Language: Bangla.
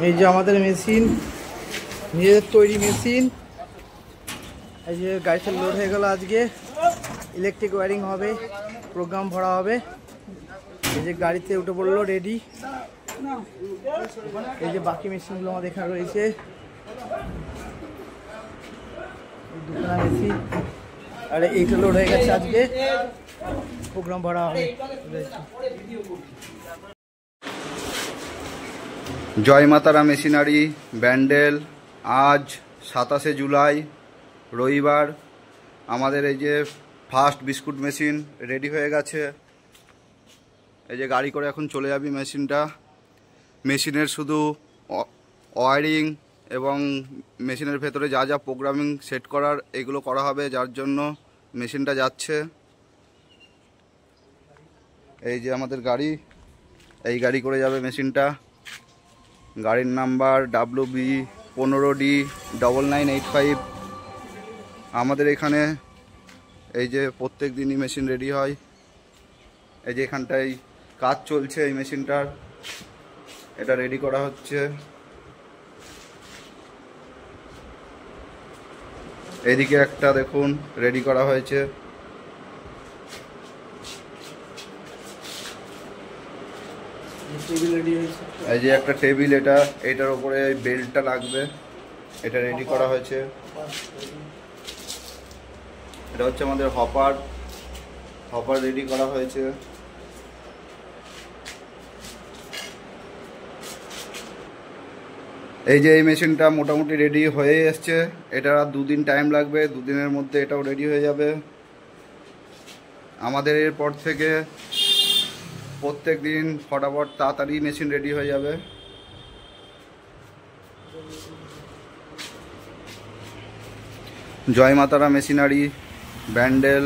এই যে আমাদের মেশিন, নিজেদের তৈরি মেশিন। এই যে গাড়িতে লোড হয়ে গেল, আজকে ইলেকট্রিক ওয়্যারিং হবে, প্রোগ্রাম ভরা হবে। এই যে গাড়িতে উঠে পড়লো, রেডি। এই যে বাকি মেশিনগুলো আমাদের এখানে রয়েছে, দুখানা মেশিন। আর এইটা লোড হয়ে গেছে, আজকে প্রোগ্রাম ভরা হবে। জয় মাতারা মেশিনারি ব্যান্ডেল। আজ 27শে জুলাই রবিবার। আমাদের এই যে ফার্স্ট বিস্কুট মেশিন রেডি হয়ে গেছে। এই যে গাড়ি করে এখন চলে যাবি মেশিনটা। মেশিনের শুধু ওয়্যারিং এবং মেশিনের ভেতরে যা যা প্রোগ্রামিং সেট করার এগুলো করা হবে, যার জন্য মেশিনটা যাচ্ছে। এই যে আমাদের গাড়ি, এই গাড়ি করে যাবে মেশিনটা। গাড়ির নাম্বার WB15D9985। আমাদের এখানে এই যে প্রত্যেক দিনই মেশিন রেডি হয়। এই যে এখানটায় কাজ চলছে, এই মেশিনটার এটা রেডি করা হচ্ছে। এইদিকে একটা দেখুন রেডি করা হয়েছে। এই যে একটা টেবিল, এটার উপরে বেল্টটা লাগবে, এটা রেডি করা হয়েছে। এটা হচ্ছে আমাদের হপার রেডি করা হয়েছে। এই যে এই মেশিনটা মোটামুটি রেডি হয়ে এসছে। এটা 2 দিন টাইম লাগবে, 2 দিনের মধ্যে এটাও রেডি হয়ে যাবে। আমাদের এরপর থেকে প্রত্যেক দিন ফটাফট তাড়াতাড়ি মেশিন রেডি হয়ে যাবে। জয় মাতারা মেশিনারি ব্যান্ডেল।